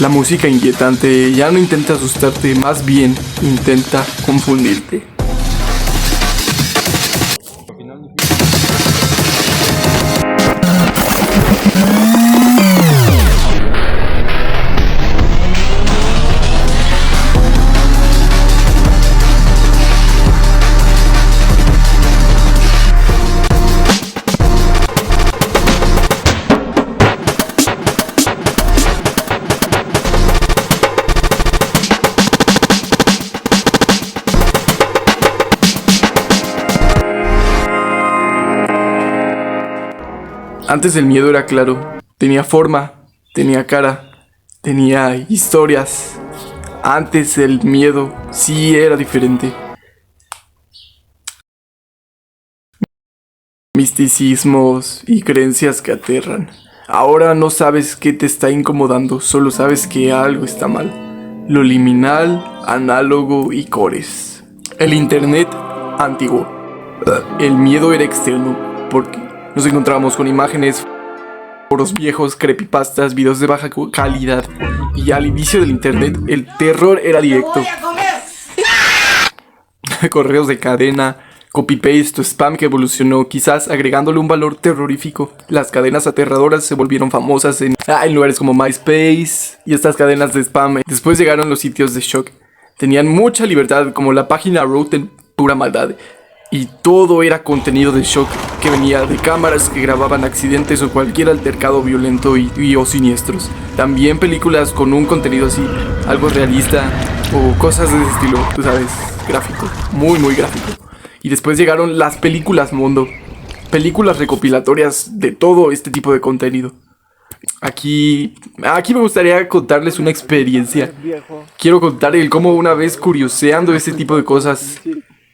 La música inquietante ya no intenta asustarte, más bien intenta confundirte. Antes el miedo era claro, tenía forma, tenía cara, tenía historias. Antes el miedo sí era diferente. Misticismos y creencias que aterran. Ahora no sabes qué te está incomodando, solo sabes que algo está mal. Lo liminal, análogo y cores. El internet antiguo. El miedo era externo, porque nos encontrábamos con imágenes, foros viejos, creepypastas, videos de baja calidad. Y al inicio del internet, el terror era directo. Correos de cadena, copy-paste o spam que evolucionó, quizás agregándole un valor terrorífico. Las cadenas aterradoras se volvieron famosas en lugares como MySpace y estas cadenas de spam. Después llegaron los sitios de shock. Tenían mucha libertad, como la página Rotten, pura maldad. Y todo era contenido de shock que venía de cámaras que grababan accidentes o cualquier altercado violento o siniestros. También películas con un contenido así, algo realista o cosas de ese estilo, tú sabes, gráfico, muy gráfico. Y después llegaron las películas mundo, películas recopilatorias de todo este tipo de contenido. Aquí me gustaría contarles una experiencia. Quiero contar el cómo una vez curioseando este tipo de cosas,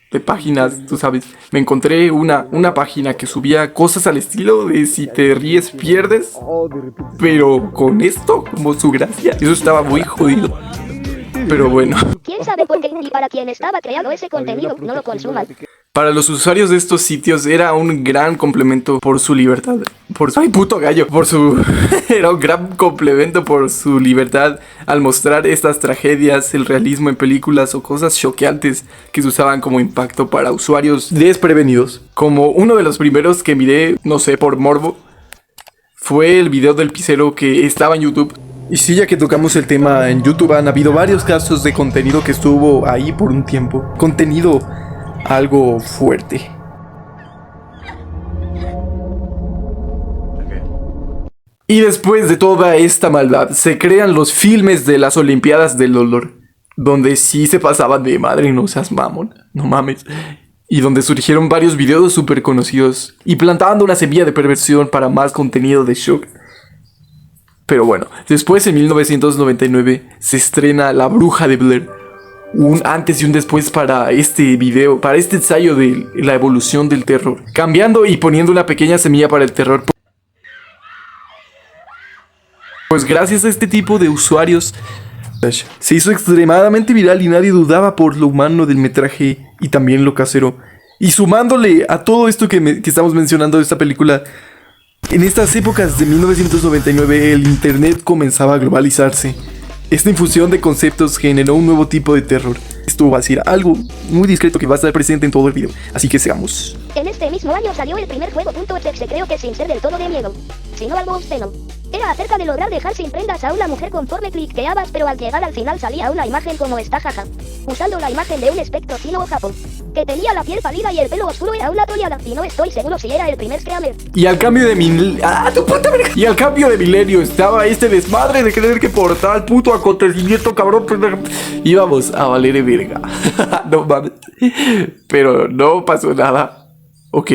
de páginas, tú sabes, me encontré una página que subía cosas al estilo de si te ríes pierdes, pero con esto como su gracia. Eso estaba muy jodido, pero bueno. ¿Quién sabe por qué y para quien estaba creando ese contenido no lo consuman? Para los usuarios de estos sitios era un gran complemento por su libertad. ¡Ay, puto gallo! Era un gran complemento por su libertad al mostrar estas tragedias, el realismo en películas o cosas choqueantes que se usaban como impacto para usuarios desprevenidos. Como uno de los primeros que miré, no sé, por morbo, fue el video del pizzero que estaba en YouTube. Y sí, ya que tocamos el tema, en YouTube han habido varios casos de contenido que estuvo ahí por un tiempo. Contenido algo fuerte. Y después de toda esta maldad, se crean los filmes de las Olimpiadas del Dolor, donde sí se pasaban de madre, no seas mamón, no mames. Y donde surgieron varios videos súper conocidos y plantando una semilla de perversión para más contenido de shock. Pero bueno, después en 1999 se estrena La Bruja de Blair. Un antes y un después para este video, para este ensayo de la evolución del terror, cambiando y poniendo una pequeña semilla para el terror. Pues gracias a este tipo de usuarios se hizo extremadamente viral y nadie dudaba por lo humano del metraje y también lo casero. Y sumándole a todo esto que estamos mencionando de esta película, en estas épocas de 1999 el internet comenzaba a globalizarse. Esta infusión de conceptos generó un nuevo tipo de terror. Esto va a ser algo muy discreto que va a estar presente en todo el video, así que sigamos. En este mismo año salió el primer juego .exe, creo que sin ser del todo de miedo, sino algo obsceno. Era acerca de lograr dejar sin prendas a una mujer conforme cliqueabas, pero al llegar al final salía una imagen como esta, jaja. Usando la imagen de un espectro chino o japón, que tenía la piel pálida y el pelo oscuro, era una tollada, y no estoy seguro si era el primer screamer. Y al cambio de Y al cambio de milenio estaba este desmadre de creer que por tal puto acontecimiento cabrón íbamos a valer verga. No mames. Pero no pasó nada. Ok.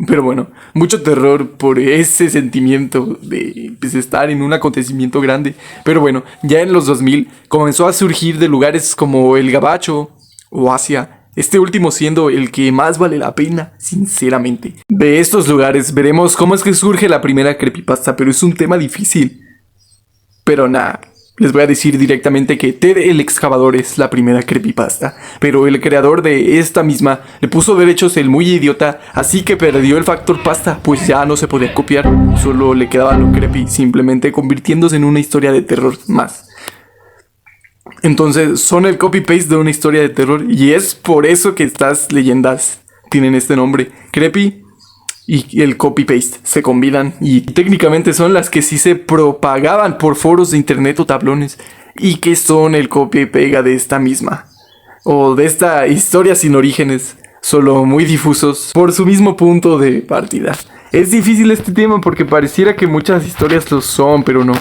Pero bueno, mucho terror por ese sentimiento de estar en un acontecimiento grande. Pero bueno, ya en los 2000 comenzó a surgir de lugares como el Gabacho o Asia. Este último siendo el que más vale la pena, sinceramente. De estos lugares veremos cómo es que surge la primera creepypasta, pero es un tema difícil. Pero nada, Les voy a decir directamente que Ted el Excavador es la primera creepypasta, pero el creador de esta misma le puso derechos el muy idiota, así que perdió el factor pasta, pues ya no se podía copiar, solo le quedaba lo creepy, simplemente convirtiéndose en una historia de terror más. Entonces son el copy-paste de una historia de terror y es por eso que estas leyendas tienen este nombre, creepy y el copy-paste se combinan y técnicamente son las que sí se propagaban por foros de internet o tablones y que son el copia y pega de esta misma o de esta historia sin orígenes, solo muy difusos por su mismo punto de partida. Es difícil este tema porque pareciera que muchas historias lo son, pero no.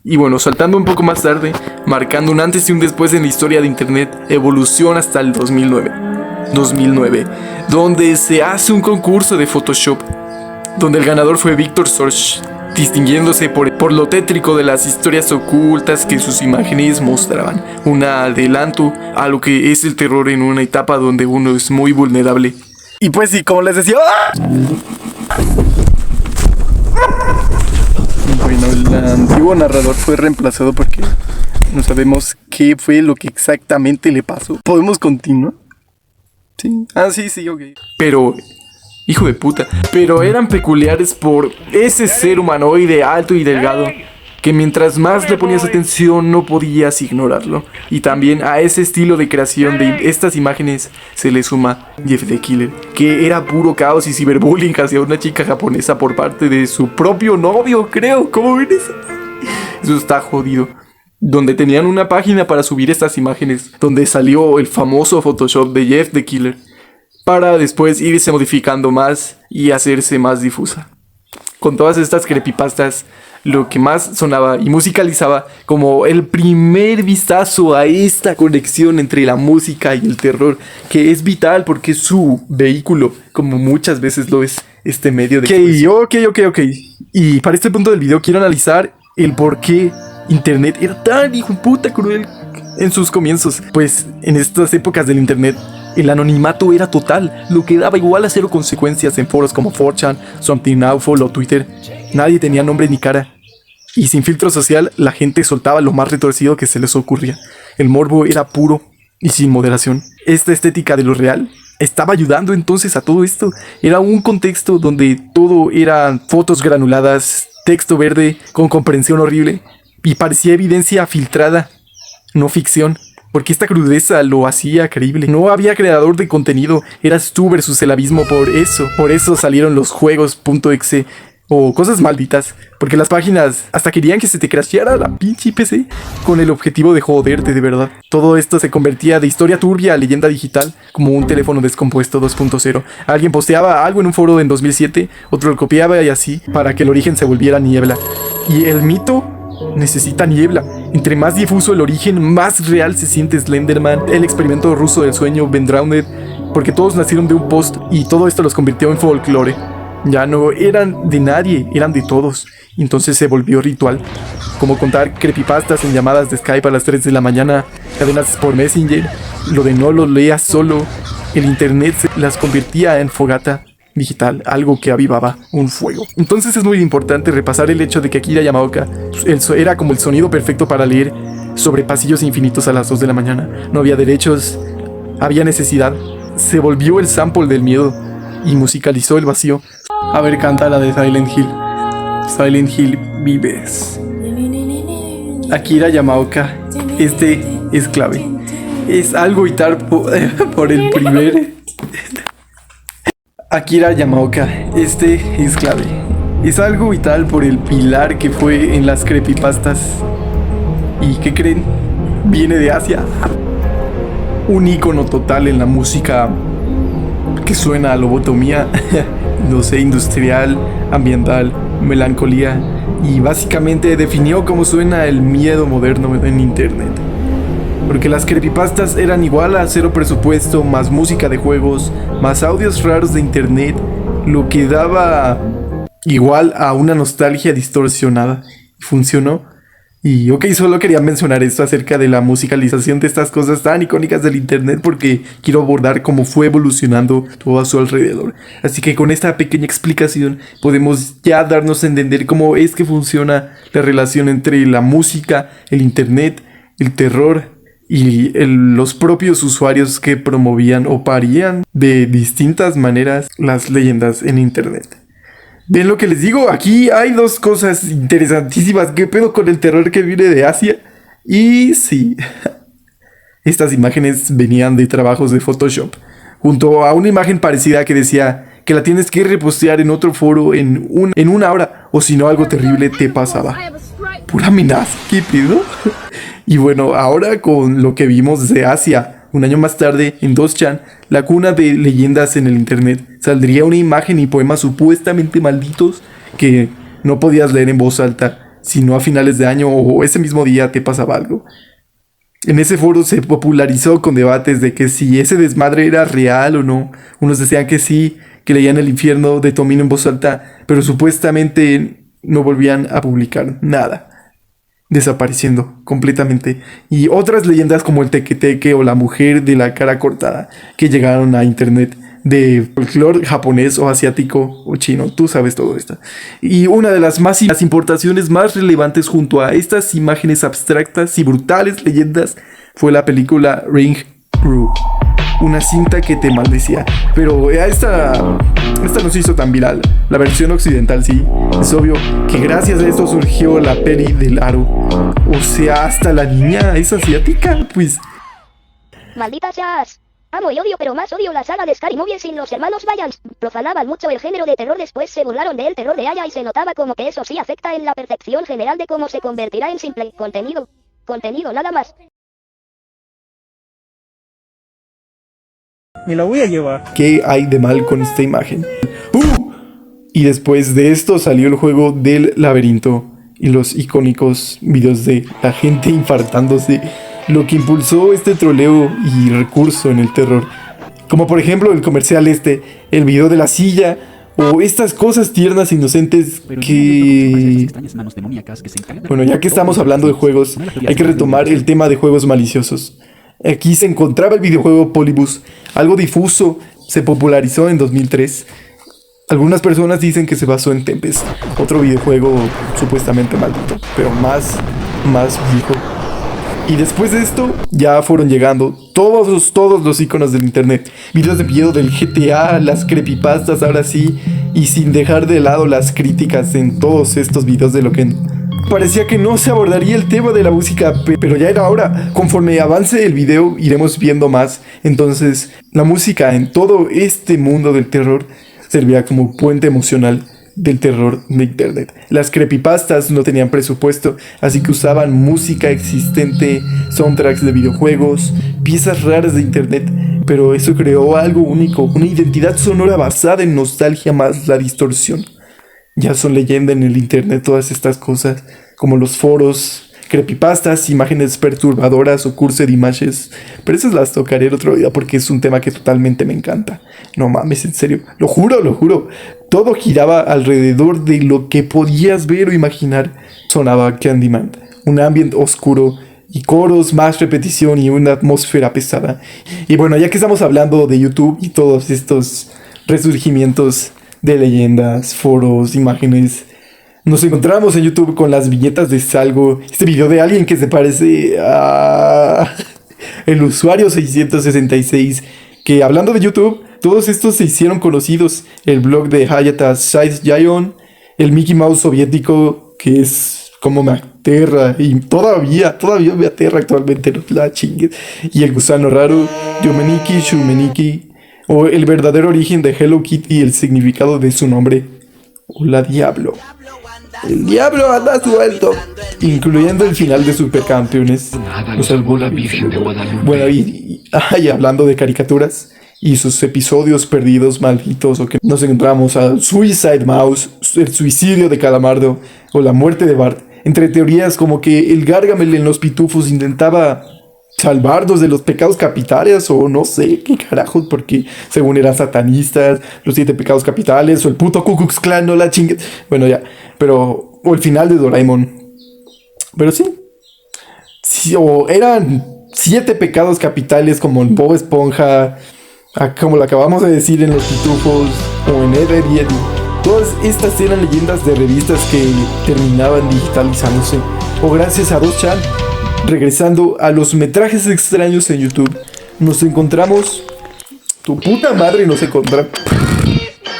Y bueno, saltando un poco más tarde, marcando un antes y un después en la historia de internet, evoluciona hasta el 2009, donde se hace un concurso de Photoshop, donde el ganador fue Victor Sorge, distinguiéndose por lo tétrico de las historias ocultas que sus imágenes mostraban, un adelanto a lo que es el terror en una etapa donde uno es muy vulnerable. Y pues sí, como les decía... Bueno, el antiguo narrador fue reemplazado porque no sabemos qué fue lo que exactamente le pasó. ¿Podemos continuar? Sí. Ah, sí, ok. Pero, hijo de puta. Pero eran peculiares por ese ser humanoide alto y delgado que mientras más le ponías atención no podías ignorarlo. Y también a ese estilo de creación de estas imágenes se le suma Jeff the Killer, que era puro caos y ciberbullying hacia una chica japonesa por parte de su propio novio, creo. ¿Cómo ven eso? Eso está jodido. Donde tenían una página para subir estas imágenes, donde salió el famoso Photoshop de Jeff the Killer, para después irse modificando más y hacerse más difusa. Con todas estas creepypastas, lo que más sonaba y musicalizaba como el primer vistazo a esta conexión entre la música y el terror, que es vital porque es su vehículo, como muchas veces lo es este medio de... Ok. Y para este punto del video quiero analizar el por qué internet era tan hijo de puta cruel en sus comienzos. Pues en estas épocas del internet el anonimato era total, lo que daba igual a cero consecuencias en foros como 4chan, Something Awful o Twitter. Nadie tenía nombre ni cara. Y sin filtro social, la gente soltaba lo más retorcido que se les ocurría. El morbo era puro y sin moderación. Esta estética de lo real estaba ayudando entonces a todo esto. Era un contexto donde todo eran fotos granuladas, texto verde con comprensión horrible y parecía evidencia filtrada, no ficción. Porque esta crudeza lo hacía creíble. No había creador de contenido, eras tú versus el abismo por eso. Por eso salieron los juegos.exe o cosas malditas. Porque las páginas hasta querían que se te crasheara la pinche PC con el objetivo de joderte de verdad. Todo esto se convertía de historia turbia a leyenda digital, como un teléfono descompuesto 2.0. Alguien posteaba algo en un foro en 2007, otro lo copiaba y así, para que el origen se volviera niebla. Y el mito necesita niebla. Entre más difuso el origen, más real se siente Slenderman, el experimento ruso del sueño, Ben Drowned, porque todos nacieron de un post y todo esto los convirtió en folclore. Ya no eran de nadie, eran de todos. Entonces se volvió ritual, como contar creepypastas en llamadas de Skype a las 3 de la mañana, cadenas por Messenger, lo de no lo leas solo. El internet las convertía en fogata digital, algo que avivaba un fuego. Entonces es muy importante repasar el hecho de que Akira Yamaoka era como el sonido perfecto para leer sobre pasillos infinitos a las 2 de la mañana. No había derechos, había necesidad. Se volvió el sample del miedo y musicalizó el vacío. A ver, canta la de Silent Hill. Silent Hill vives. Akira Yamaoka, este es clave. Es algo vital por el primer... Akira Yamaoka, este es clave. Es algo vital por el pilar que fue en las creepypastas. ¿Y qué creen? Viene de Asia. Un ícono total en la música que suena a lobotomía, no sé, industrial, ambiental, melancolía, y básicamente definió cómo suena el miedo moderno en internet. Porque las creepypastas eran igual a cero presupuesto, más música de juegos, más audios raros de internet, lo que daba igual a una nostalgia distorsionada. Funcionó. Y ok, solo quería mencionar esto acerca de la musicalización de estas cosas tan icónicas del internet porque quiero abordar cómo fue evolucionando todo a su alrededor. Así que con esta pequeña explicación podemos ya darnos a entender cómo es que funciona la relación entre la música, el internet, el terror y los propios usuarios que promovían o parían de distintas maneras las leyendas en internet. ¿Ven lo que les digo? Aquí hay dos cosas interesantísimas. ¿Qué pedo con el terror que viene de Asia? Y sí, estas imágenes venían de trabajos de Photoshop, junto a una imagen parecida que decía que la tienes que repostear en otro foro en una hora, o si no algo terrible te pasaba. Pura amenaza, ¿qué pedo? Y bueno, ahora con lo que vimos de Asia, un año más tarde, en 2chan, la cuna de leyendas en el internet, saldría una imagen y poemas supuestamente malditos que no podías leer en voz alta, sino a finales de año o ese mismo día te pasaba algo. En ese foro se popularizó con debates de que si ese desmadre era real o no. Unos decían que sí, que leían el infierno de Tomino en voz alta, pero supuestamente no volvían a publicar nada, desapareciendo completamente. Y otras leyendas como el teque-teque o la mujer de la cara cortada que llegaron a internet de folclore japonés o asiático o chino, tú sabes todo esto. Y una de las importaciones más relevantes junto a estas imágenes abstractas y brutales leyendas fue la película Ring Ru, una cinta que te maldecía. Pero esta no se hizo tan viral. La versión occidental sí. Es obvio que gracias a esto surgió la peli del Aro. O sea, hasta la niña es asiática, pues. Maldita seas. Amo y odio, pero más odio la saga de Scary Movie sin los hermanos Wayans. Profanaban mucho el género de terror, después se burlaron del terror de Aya y se notaba como que eso sí afecta en la percepción general de cómo se convertirá en simple contenido. Contenido nada más. Me la voy a llevar. ¿Qué hay de mal con esta imagen? Y después de esto salió el juego del laberinto y los icónicos videos de la gente infartándose, lo que impulsó este troleo y recurso en el terror. Como por ejemplo el comercial el video de la silla, o estas cosas tiernas e inocentes que... Bueno, ya que estamos hablando de juegos, hay que retomar el tema de juegos maliciosos. Aquí se encontraba el videojuego Polybus, algo difuso, se popularizó en 2003. Algunas personas dicen que se basó en Tempest, otro videojuego supuestamente maldito, pero más viejo. Y después de esto, ya fueron llegando todos los iconos del internet. Videos de miedo del GTA, las creepypastas ahora sí, y sin dejar de lado las críticas en todos estos videos de lo que... Parecía que no se abordaría el tema de la música, pero ya era hora. Conforme avance el video, iremos viendo más. Entonces, la música en todo este mundo del terror servía como puente emocional del terror de internet. Las creepypastas no tenían presupuesto, así que usaban música existente, soundtracks de videojuegos, piezas raras de internet, pero eso creó algo único, una identidad sonora basada en nostalgia más la distorsión. Ya son leyenda en el internet todas estas cosas, como los foros, creepypastas, imágenes perturbadoras o cursed images, pero esas las tocaré el otro día porque es un tema que totalmente me encanta. No mames, en serio, lo juro. Todo giraba alrededor de lo que podías ver o imaginar. Sonaba Candyman, un ambiente oscuro y coros, más repetición y una atmósfera pesada. Y bueno, ya que estamos hablando de YouTube y todos estos resurgimientos de leyendas, foros, imágenes, nos encontramos en YouTube con las viñetas de Salgo, este video de alguien que se parece a el usuario 666, que hablando de YouTube, todos estos se hicieron conocidos. El blog de Hayata Saiz-Yayon, el Mickey Mouse soviético, que es como me aterra, y todavía me aterra actualmente, no la chingues, y el gusano raro, Yomeniki Shumeniki, o el verdadero origen de Hello Kitty y el significado de su nombre, Hola Diablo. El diablo anda suelto, incluyendo el final de Supercampeones. Lo salvó la Virgen de Guadalupe. Bueno, y hablando de caricaturas y sus episodios perdidos, malditos, o que nos encontramos a Suicide Mouse, el suicidio de Calamardo o la muerte de Bart. Entre teorías como que el Gargamel en los Pitufos intentaba salvarnos de los pecados capitales, o no sé qué carajos, porque según eran satanistas, los 7 pecados capitales, o el puto Ku Klux Klan, no la chingue. Bueno, ya, pero, o el final de Doraemon. Pero sí, o eran 7 pecados capitales como en Bob Esponja, como lo acabamos de decir en Los Pitufos o en Ed, Edd y Eddy. Todas estas eran leyendas de revistas que terminaban digitalizándose. O gracias a 2chan, regresando a los metrajes extraños en YouTube, nos encontramos... Tu puta madre nos encontramos...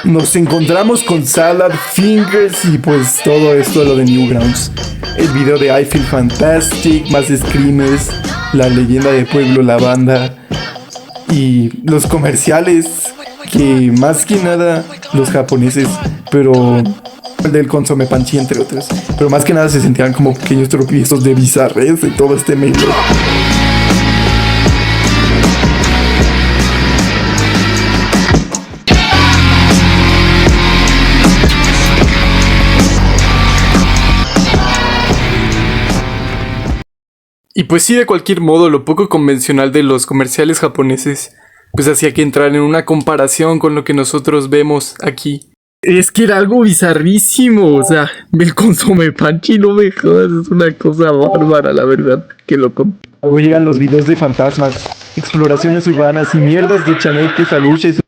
Nos encontramos con Salad Fingers y pues todo esto lo de Newgrounds. El video de I Feel Fantastic, más screamers, la leyenda de pueblo, la banda y los comerciales que más que nada los japoneses, pero el del Consome Panchi entre otros, pero más que nada se sentían como pequeños tropiezos de bizarrez de todo este medio. Y pues sí, de cualquier modo, lo poco convencional de los comerciales japoneses, pues hacía que entrar en una comparación con lo que nosotros vemos aquí. Es que era algo bizarrísimo, o sea, el Consome Panchi, no me jodas, es una cosa bárbara, la verdad, qué loco. Luego llegan los videos de fantasmas, exploraciones urbanas y mierdas de chaneques, aluches.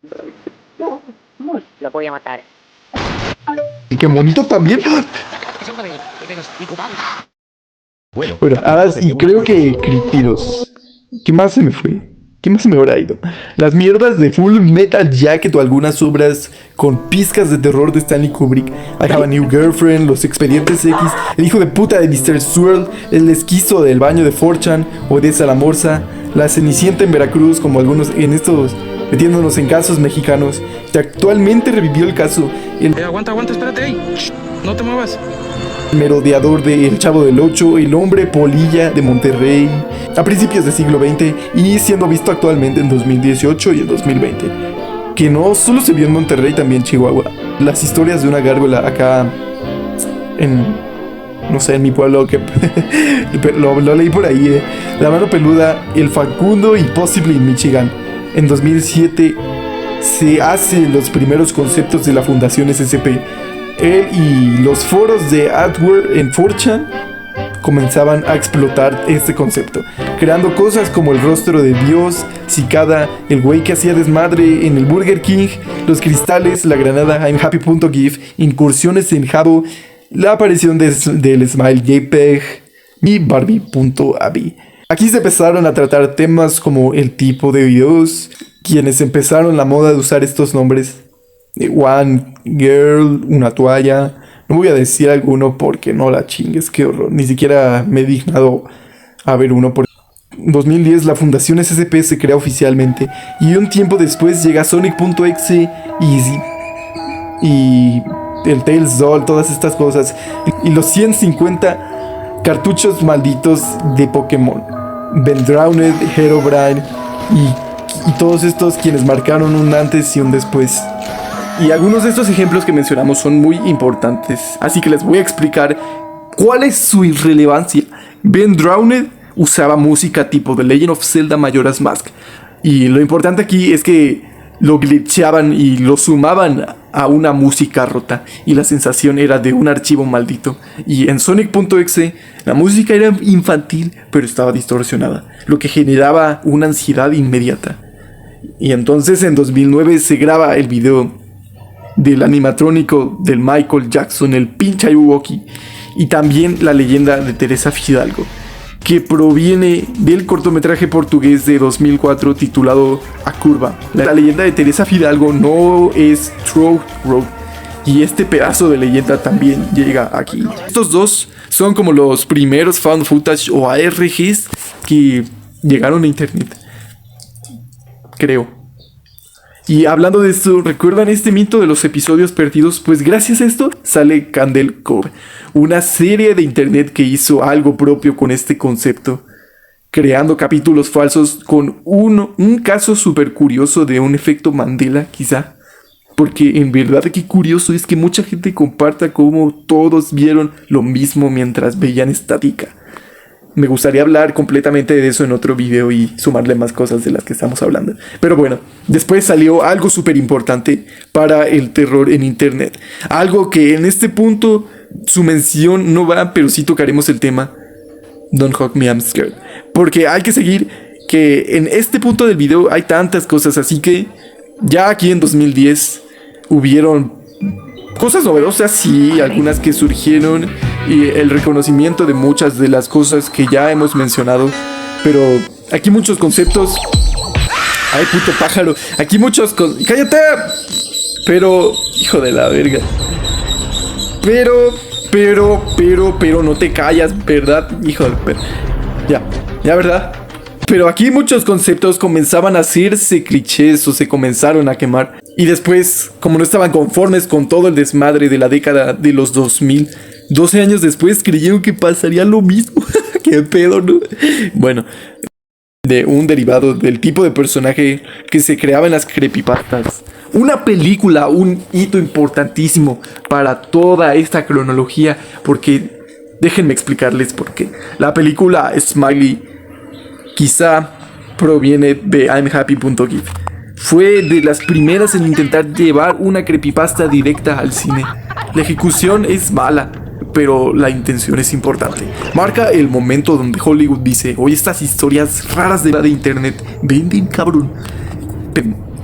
Lo voy a matar. Y qué bonito también. Bueno, y creo que Críptidos. ¿Qué más se me fue? ¿Qué más se me habrá ido? Las mierdas de Full Metal Jacket o algunas obras con pizcas de terror de Stanley Kubrick. I Have a New Girlfriend, Los Expedientes X, El hijo de puta de Mr. Swirl, El esquizo del baño de 4chan, Odessa la Morsa, La Cenicienta en Veracruz, como algunos en estos metiéndonos en casos mexicanos. Que actualmente revivió el caso. Aguanta, espérate, ey. No te muevas. Merodeador de El Chavo del Ocho, El hombre polilla de Monterrey, a principios del siglo XX y siendo visto actualmente en 2018 y en 2020. Que no solo se vio en Monterrey, también en Chihuahua. Las historias de una gárgola acá no sé, en mi pueblo, que lo leí por ahí, La mano peluda, El Facundo y Possibly en Michigan. En 2007 se hacen los primeros conceptos de la Fundación SCP. Él y los foros de Adware en 4chan comenzaban a explotar este concepto, creando cosas como el rostro de Dios, Cicada, el güey que hacía desmadre en el Burger King, los cristales, la granada I'mHappy.gif, incursiones en Jabo, la aparición del Smile JPEG y Barbie.avi. Aquí se empezaron a tratar temas como el tipo de videos, quienes empezaron la moda de usar estos nombres. One Girl, una toalla. No voy a decir alguno porque no la chingues, qué horror. Ni siquiera me he dignado a ver uno. En 2010 la Fundación SCP se crea oficialmente y un tiempo después llega Sonic.exe y el Tails Doll, todas estas cosas. Y los 150 cartuchos malditos de Pokémon. Vendrowned, Herobrine y todos estos quienes marcaron un antes y un después. Y algunos de estos ejemplos que mencionamos son muy importantes, así que les voy a explicar cuál es su irrelevancia. Vendrowned usaba música tipo The Legend of Zelda Majora's Mask, y lo importante aquí es que lo glitcheaban y lo sumaban a una música rota, y la sensación era de un archivo maldito. Y en Sonic.exe la música era infantil, pero estaba distorsionada, lo que generaba una ansiedad inmediata. Y entonces en 2009 se graba el video del animatrónico del Michael Jackson, el pinche Ayuwoki, y también la leyenda de Teresa Fidalgo, que proviene del cortometraje portugués de 2004 titulado A Curva. La leyenda de Teresa Fidalgo no es Throat Road, y este pedazo de leyenda también llega aquí. Estos dos son como los primeros found footage o ARGs que llegaron a internet, creo. Y hablando de esto, ¿recuerdan este mito de los episodios perdidos? Pues gracias a esto sale Candle Cove, una serie de internet que hizo algo propio con este concepto, creando capítulos falsos con un caso súper curioso de un efecto Mandela, quizá. Porque en verdad qué curioso es que mucha gente comparta cómo todos vieron lo mismo mientras veían estática. Me gustaría hablar completamente de eso en otro video y sumarle más cosas de las que estamos hablando. Pero bueno, después salió algo súper importante para el terror en internet. Algo que en este punto su mención no va, pero sí tocaremos el tema. Don't hug me, I'm scared. Porque hay que seguir que en este punto del video hay tantas cosas, así que ya aquí en 2010 hubieron cosas novedosas, sí, algunas que surgieron y el reconocimiento de muchas de las cosas que ya hemos mencionado, pero aquí muchos conceptos. Ay, puto pájaro, aquí muchos ¡cállate! Pero, hijo de la verga. Pero no te callas, ¿verdad? Hijo de perra. Ya, ¿verdad? Pero aquí muchos conceptos comenzaban a hacerse clichés o se comenzaron a quemar. Y después, como no estaban conformes con todo el desmadre de la década de los 2000, 12 años después creyeron que pasaría lo mismo. ¡Qué pedo, ¿no? Bueno, de un derivado del tipo de personaje que se creaba en las creepypastas. Una película, un hito importantísimo para toda esta cronología, porque déjenme explicarles por qué. La película Smiley quizá proviene de I'mHappy.gif. Fue de las primeras en intentar llevar una creepypasta directa al cine. La ejecución es mala, pero la intención es importante. Marca el momento donde Hollywood dice: oye, estas historias raras de internet venden, cabrón.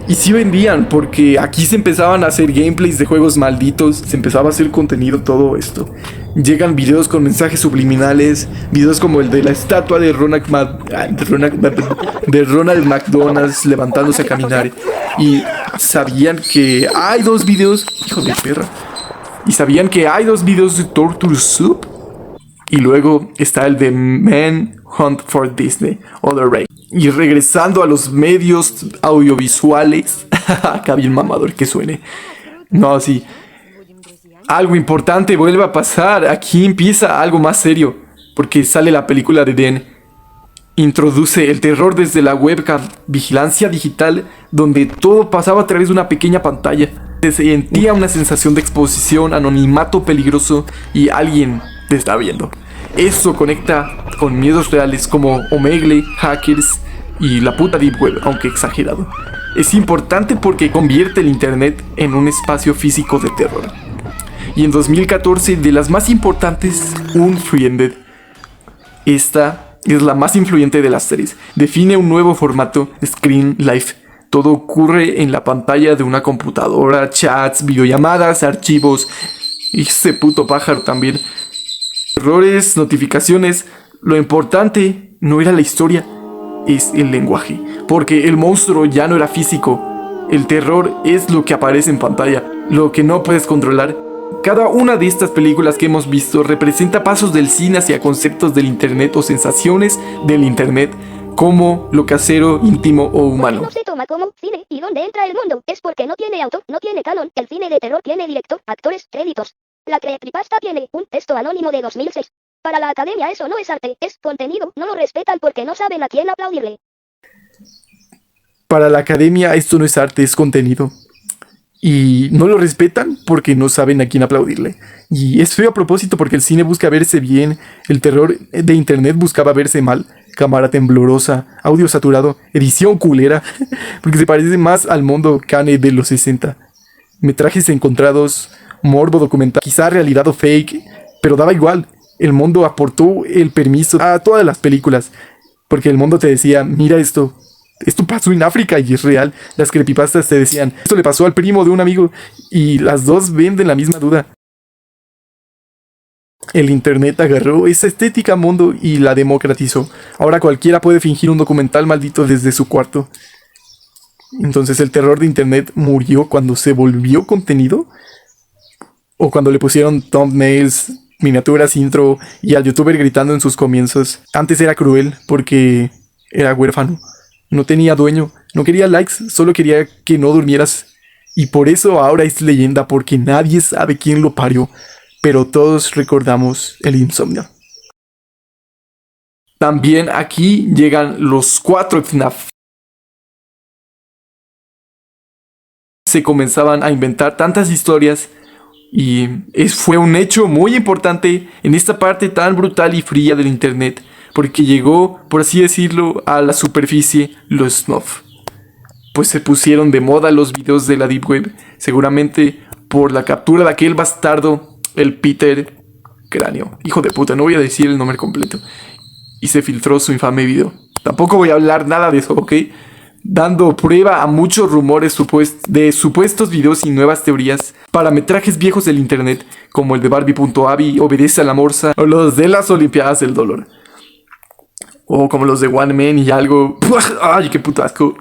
Y sí vendían, porque aquí se empezaban a hacer gameplays de juegos malditos, se empezaba a hacer contenido, todo esto. Llegan videos con mensajes subliminales, videos como el de la estatua de Ronald McDonald's levantándose a caminar. Y sabían que hay dos videos, hijo de perra. Y sabían que hay dos videos de Torture Soup. Y luego está el de Men Hunt for Disney, Other Ray. Y regresando a los medios audiovisuales, acá bien mamador que suene. No, sí. Algo importante vuelve a pasar. Aquí empieza algo más serio. Porque sale la película de Den. Introduce el terror desde la webcam. Vigilancia digital, donde todo pasaba a través de una pequeña pantalla. Se sentía una sensación de exposición, anonimato peligroso y alguien te está viendo. Eso conecta con miedos reales como Omegle, hackers y la puta Deep Web, aunque exagerado. Es importante porque convierte el internet en un espacio físico de terror. Y en 2014, de las más importantes, Unfriended. Esta es la más influyente de las series. Define un nuevo formato, Screen Life. Todo ocurre en la pantalla de una computadora, chats, videollamadas, archivos. Y ese puto pájaro también. Errores, notificaciones. Lo importante no era la historia, es el lenguaje. Porque el monstruo ya no era físico. El terror es lo que aparece en pantalla, lo que no puedes controlar. Cada una de estas películas que hemos visto representa pasos del cine hacia conceptos del internet o sensaciones del internet, como lo casero, íntimo o humano. No se toma como cine y dónde entra el mundo. Es porque no tiene autor, no tiene canon. El cine de terror tiene director, actores, créditos. La creepypasta tiene un texto anónimo de 2006. Para la academia eso no es arte, es contenido. No lo respetan porque no saben a quién aplaudirle. Para la academia esto no es arte, es contenido. Y no lo respetan porque no saben a quién aplaudirle. Y es feo a propósito porque el cine busca verse bien, el terror de internet buscaba verse mal. Cámara temblorosa, audio saturado, edición culera, porque se parece más al mundo cane de los 60. Metrajes encontrados, morbo documental, quizá realidad o fake, pero daba igual. El mundo aportó el permiso a todas las películas, porque el mundo te decía: mira esto pasó en África y es real. Las creepypastas te decían: esto le pasó al primo de un amigo, y las dos venden la misma duda. El internet agarró esa estética mundo y la democratizó. Ahora cualquiera puede fingir un documental maldito desde su cuarto. Entonces el terror de internet murió cuando se volvió contenido, o cuando le pusieron thumbnails, miniaturas, intro y al youtuber gritando en sus comienzos. Antes era cruel porque era huérfano, no tenía dueño, no quería likes, solo quería que no durmieras. Y por eso ahora es leyenda, porque nadie sabe quién lo parió, pero todos recordamos el insomnio. También aquí llegan los 4 FNAF. Se comenzaban a inventar tantas historias y fue un hecho muy importante en esta parte tan brutal y fría del internet, porque llegó, por así decirlo, a la superficie los snuff. Pues se pusieron de moda los videos de la Deep Web, seguramente por la captura de aquel bastardo, el Peter Cráneo. Hijo de puta, no voy a decir el nombre completo. y se filtró su infame video. Tampoco voy a hablar nada de eso, ¿ok? Dando prueba a muchos rumores de supuestos videos y nuevas teorías, parametrajes viejos del internet, como el de Barbie.avi, Obedece a la Morsa, o los de las Olimpiadas del Dolor. O como los de One Man y algo... ¡Ay, qué puto asco!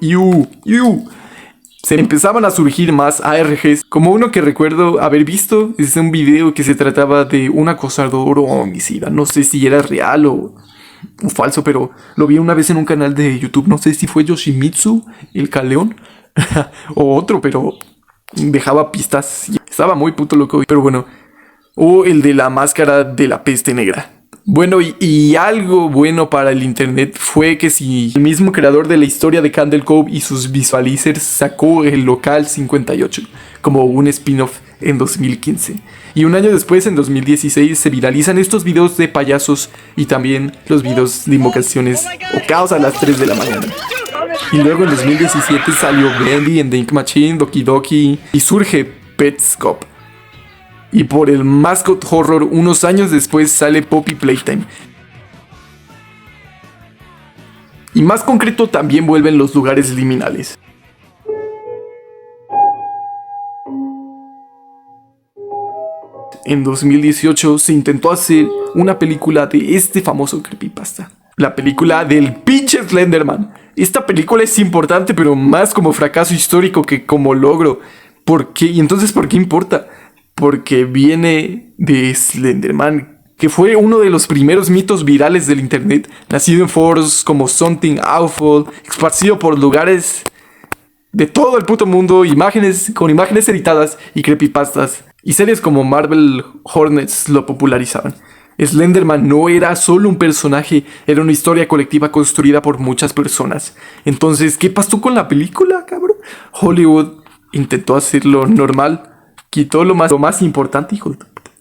Se empezaban a surgir más ARGs, como uno que recuerdo haber visto. Es un video que se trataba de un acosador o homicida. No sé si era real o falso, pero lo vi una vez en un canal de YouTube. No sé si fue Yoshimitsu, el Caleón, o otro, pero dejaba pistas. Estaba muy puto loco, pero bueno. O el de la máscara de la peste negra. Bueno, y algo bueno para el internet fue que si el mismo creador de la historia de Candle Cove y sus visualizers sacó el Local 58 como un spin-off en 2015. Y un año después, en 2016, se viralizan estos videos de payasos y también los videos de invocaciones o caos a las 3 de la mañana. Y luego en 2017 salió Bendy en The Ink Machine, Doki Doki y surge Petscop. Y por el Mascot Horror, unos años después sale Poppy Playtime. Y más concreto también vuelven los lugares liminales. En 2018 se intentó hacer una película de este famoso creepypasta. La película del pinche Slenderman. Esta película es importante, pero más como fracaso histórico que como logro. ¿Por qué? ¿Y entonces por qué importa? Porque viene de Slenderman, que fue uno de los primeros mitos virales del internet, nacido en foros como Something Awful, esparcido por lugares de todo el puto mundo, con imágenes editadas y creepypastas, y series como Marvel Hornets lo popularizaban. Slenderman no era solo un personaje, era una historia colectiva construida por muchas personas. Entonces, ¿qué pasó con la película, cabrón? Hollywood intentó hacerlo normal. Quitó lo más importante, hijo de puta.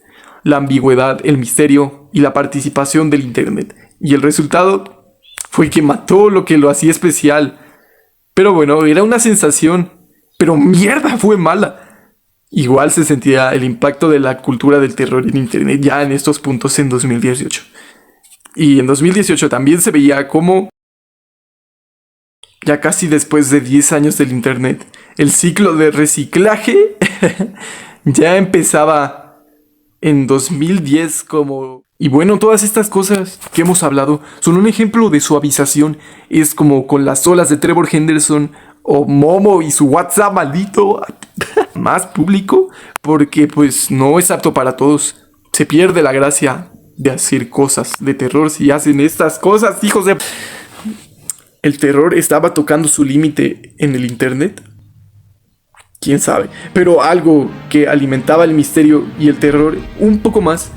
La ambigüedad, el misterio y la participación del internet. Y el resultado fue que mató lo que lo hacía especial. Pero bueno, era una sensación. Pero mierda, fue mala. Igual se sentía el impacto de la cultura del terror en internet ya en estos puntos en 2018. Y en 2018 también se veía como, ya casi después de 10 años del internet, el ciclo de reciclaje ya empezaba en 2010 como... Y bueno, todas estas cosas que hemos hablado son un ejemplo de suavización. Es como con las olas de Trevor Henderson o Momo y su WhatsApp maldito más público, porque pues no es apto para todos. Se pierde la gracia de hacer cosas de terror si hacen estas cosas, hijos de... ¿El terror estaba tocando su límite en el internet? Quién sabe, pero algo que alimentaba el misterio y el terror un poco más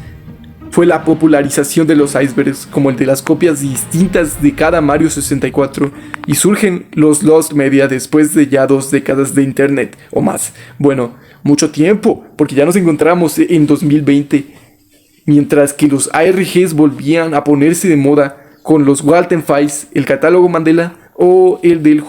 fue la popularización de los icebergs, como el de las copias distintas de cada Mario 64, y surgen los Lost Media después de ya 2 décadas de internet o más. Bueno, mucho tiempo, porque ya nos encontramos en 2020, mientras que los ARGs volvían a ponerse de moda con los Walten Files, el catálogo Mandela o el del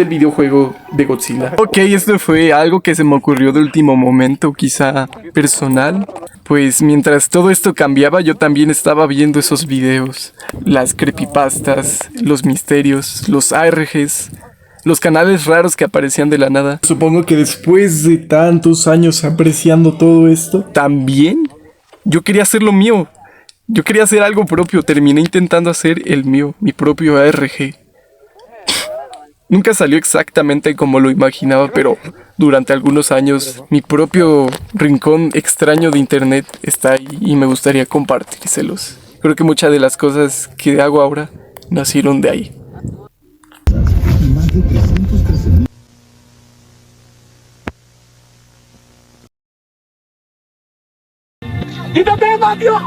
videojuego de Godzilla. Ok, esto fue algo que se me ocurrió de último momento, quizá personal. Pues mientras todo esto cambiaba, yo también estaba viendo esos videos. Las creepypastas, los misterios, los ARGs, los canales raros que aparecían de la nada. Supongo que después de tantos años apreciando todo esto, también yo quería hacer lo mío. Yo quería hacer algo propio, terminé intentando hacer el mío, mi propio ARG. Nunca salió exactamente como lo imaginaba, pero durante algunos años mi propio rincón extraño de internet está ahí y me gustaría compartírselos. Creo que muchas de las cosas que hago ahora nacieron de ahí. ¡Quítate, Mateo!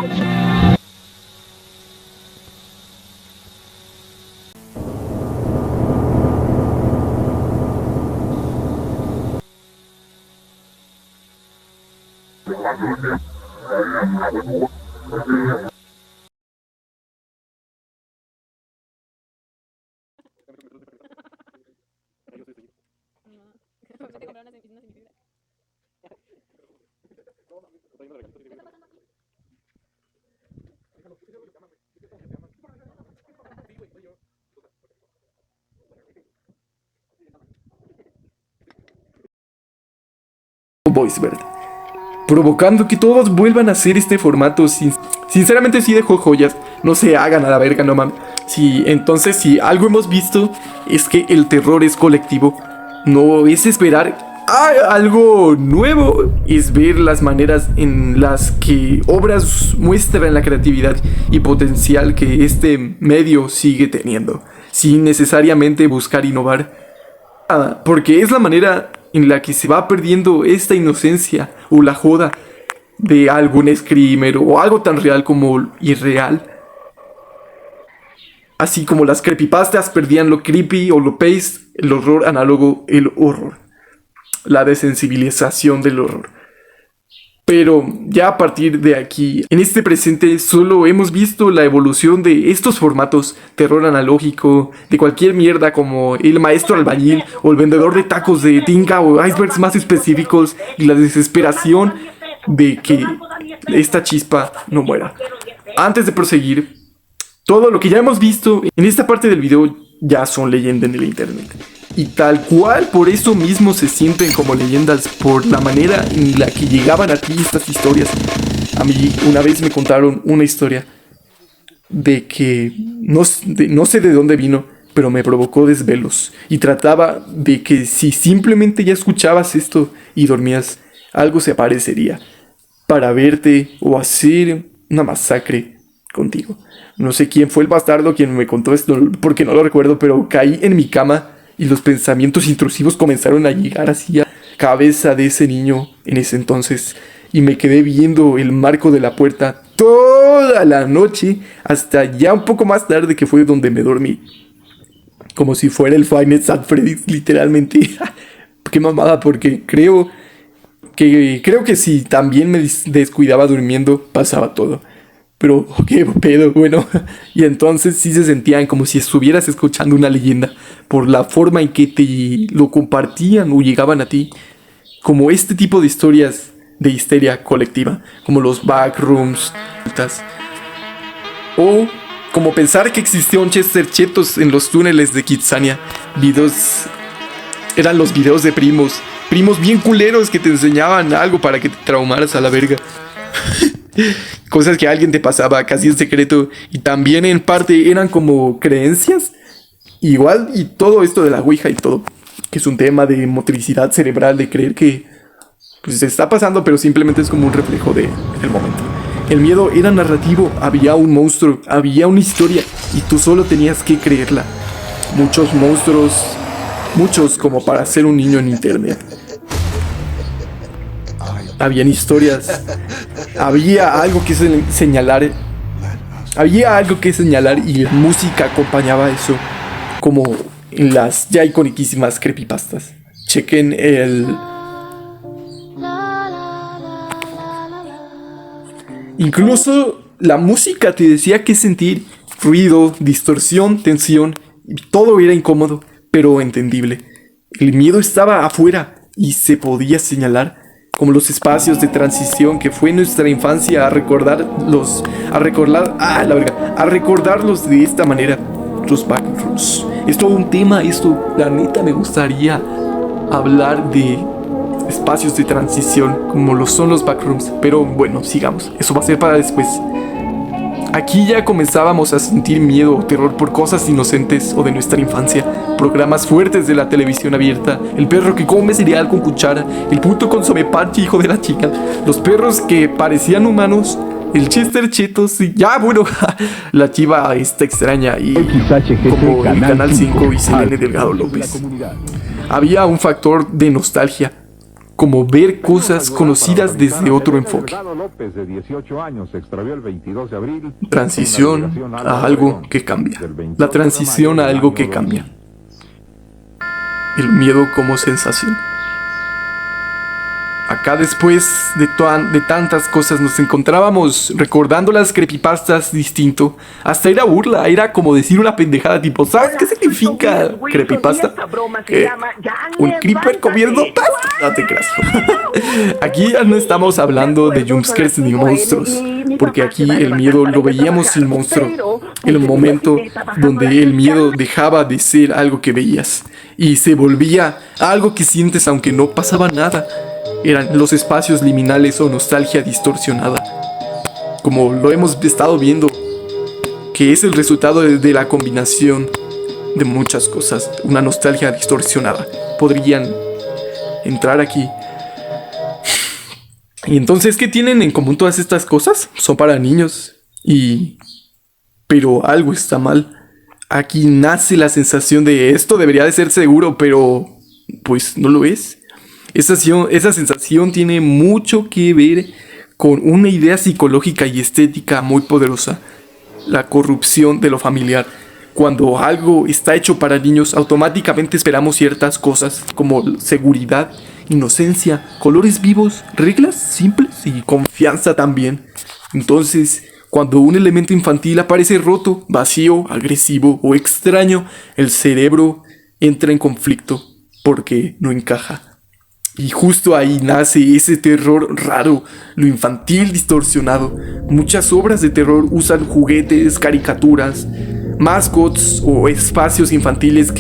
VoiceBird, provocando que todos vuelvan a hacer este formato. Sinceramente sí dejó joyas. No se hagan a la verga, no mames. Sí, entonces si algo hemos visto es que el terror es colectivo. No es esperar algo nuevo, es ver las maneras en las que obras muestran la creatividad y potencial que este medio sigue teniendo, sin necesariamente buscar innovar. Porque es la manera en la que se va perdiendo esta inocencia o la joda de algún screamer o algo tan real como irreal. Así como las creepypastas perdían lo creepy o lo paste, el horror análogo, el horror. La desensibilización del horror. Pero ya a partir de aquí, en este presente, solo hemos visto la evolución de estos formatos: terror analógico, de cualquier mierda como el maestro albañil o el vendedor de tacos de tinga o icebergs más específicos, y la desesperación de que esta chispa no muera. Antes de proseguir, todo lo que ya hemos visto en esta parte del video ya son leyenda en el internet. Y tal cual, por eso mismo se sienten como leyendas, por la manera en la que llegaban a ti estas historias. A mí una vez me contaron una historia de que no sé de dónde vino, pero me provocó desvelos. Y trataba de que si simplemente ya escuchabas esto y dormías, algo se aparecería para verte o hacer una masacre contigo. No sé quién fue el bastardo quien me contó esto, porque no lo recuerdo, pero caí en mi cama y los pensamientos intrusivos comenzaron a llegar hacia la cabeza de ese niño en ese entonces. Y me quedé viendo el marco de la puerta toda la noche, hasta ya un poco más tarde, que fue donde me dormí. Como si fuera el Five Nights at Freddy's, literalmente. Qué mamada, porque creo que si también me descuidaba durmiendo, pasaba todo. Pero, qué pedo, bueno. Y entonces sí se sentían como si estuvieras escuchando una leyenda, por la forma en que te lo compartían o llegaban a ti. Como este tipo de historias de histeria colectiva, como los backrooms, o como pensar que existía un Chester Chetos en los túneles de Kitsania. Eran los videos de primos bien culeros que te enseñaban algo para que te traumaras a la verga. Cosas que a alguien te pasaba casi en secreto, y también en parte eran como creencias. Igual, y todo esto de la ouija y todo, que es un tema de motricidad cerebral, de creer que pues se está pasando, pero simplemente es como un reflejo del momento. El miedo era narrativo, había un monstruo, había una historia, y tú solo tenías que creerla. Muchos monstruos, muchos como para ser un niño en internet. Habían historias, había algo que señalar, y la música acompañaba eso, como en las ya iconiquísimas creepypastas. Chequen incluso la música te decía qué sentir: ruido, distorsión, tensión, y todo era incómodo, pero entendible. El miedo estaba afuera y se podía señalar, como los espacios de transición que fue nuestra infancia, a recordarlos de esta manera, los backrooms. Es todo un tema esto, la neta me gustaría hablar de espacios de transición como lo son los backrooms, pero bueno, sigamos, eso va a ser para después. Aquí ya comenzábamos a sentir miedo o terror por cosas inocentes o de nuestra infancia. Programas fuertes de la televisión abierta, el perro que come cereal con cuchara, el puto consomé parche hijo de la chica, los perros que parecían humanos, el Chester Chetos y ya bueno, la chiva esta extraña y como el Canal 5 y Selene Delgado López. Había un factor de nostalgia, como ver cosas conocidas desde otro enfoque. Transición a algo que cambia. La transición a algo que cambia. El miedo como sensación. Acá después de tantas cosas nos encontrábamos recordando las creepypastas distinto. Hasta era burla, era como decir una pendejada tipo, ¿sabes qué significa creepypasta? ¿Un creeper comiendo pasta? No te creas. Aquí ya no estamos hablando de jumpscares ni monstruos, porque aquí el miedo lo veíamos sin monstruo. El momento donde el miedo dejaba de ser algo que veías y se volvía algo que sientes aunque no pasaba nada. eran los espacios liminales o nostalgia distorsionada. Como lo hemos estado viendo, que es el resultado de la combinación de muchas cosas. Una nostalgia distorsionada. Podrían entrar aquí. Y entonces, ¿qué tienen en común todas estas cosas? Son para niños. Pero algo está mal. Aquí nace la sensación de esto debería de ser seguro, pero pues no lo es. Esa sensación tiene mucho que ver con una idea psicológica y estética muy poderosa. La corrupción de lo familiar. Cuando algo está hecho para niños, automáticamente esperamos ciertas cosas como seguridad, inocencia, colores vivos, reglas simples y confianza también. Entonces, cuando un elemento infantil aparece roto, vacío, agresivo o extraño, el cerebro entra en conflicto porque no encaja. Y justo ahí nace ese terror raro, lo infantil distorsionado. Muchas obras de terror usan juguetes, caricaturas, mascots o espacios infantiles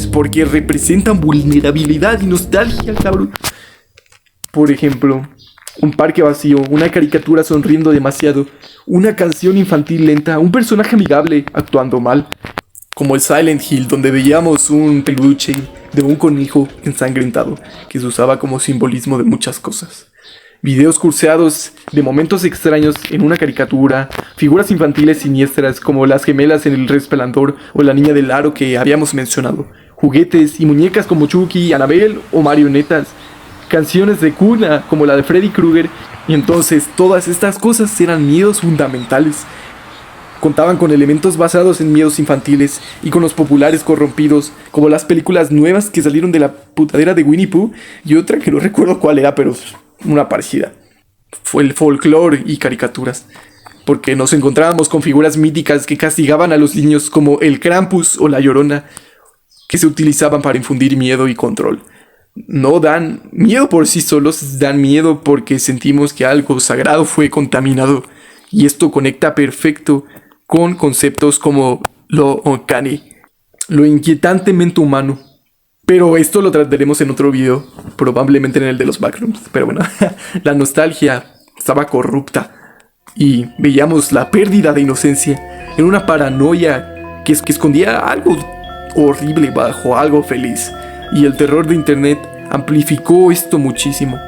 porque representan vulnerabilidad y nostalgia, cabrón. Por ejemplo, un parque vacío, una caricatura sonriendo demasiado, una canción infantil lenta, un personaje amigable actuando mal. Como el Silent Hill, donde veíamos un peluche de un conejo ensangrentado que se usaba como simbolismo de muchas cosas. Videos curseados de momentos extraños en una caricatura, figuras infantiles siniestras como las gemelas en El Resplandor o la niña del aro que habíamos mencionado, juguetes y muñecas como Chucky, Annabelle o marionetas, canciones de cuna como la de Freddy Krueger. Y entonces todas estas cosas eran miedos fundamentales. Contaban con elementos basados en miedos infantiles y con los populares corrompidos, como las películas nuevas que salieron de la putadera de Winnie Pooh y otra que no recuerdo cuál era, pero una parecida. Fue el folclore y caricaturas, porque nos encontrábamos con figuras míticas que castigaban a los niños como el Krampus o la Llorona, que se utilizaban para infundir miedo y control. No dan miedo por sí solos, dan miedo porque sentimos que algo sagrado fue contaminado, y esto conecta perfecto con conceptos como lo uncanny, lo inquietantemente humano. Pero esto lo trataremos en otro video, probablemente en el de los backrooms. Pero bueno, la nostalgia estaba corrupta y veíamos la pérdida de inocencia en una paranoia que escondía algo horrible bajo algo feliz. Y el terror de internet amplificó esto muchísimo.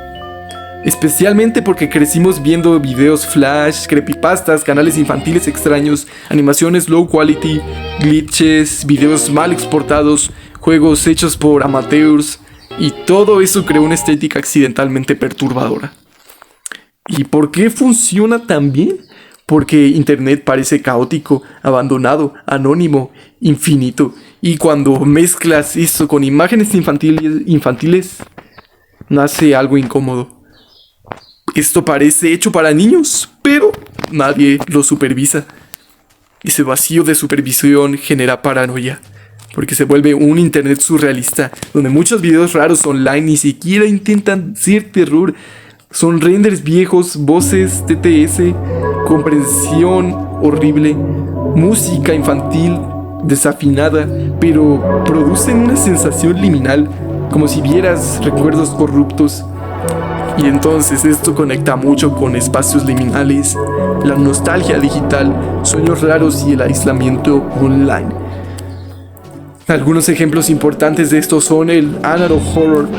Especialmente porque crecimos viendo videos flash, creepypastas, canales infantiles extraños, animaciones low quality, glitches, videos mal exportados, juegos hechos por amateurs, y todo eso creó una estética accidentalmente perturbadora. ¿Y por qué funciona tan bien? Porque internet parece caótico, abandonado, anónimo, infinito, y cuando mezclas eso con imágenes infantiles nace algo incómodo. Esto parece hecho para niños, pero nadie lo supervisa. Ese vacío de supervisión genera paranoia, porque se vuelve un internet surrealista, donde muchos videos raros online ni siquiera intentan ser terror. Son renders viejos, voces TTS, comprensión horrible, música infantil desafinada, pero producen una sensación liminal, como si vieras recuerdos corruptos. Y entonces esto conecta mucho con espacios liminales, la nostalgia digital, sueños raros y el aislamiento online. Algunos ejemplos importantes de esto son el Analog Horror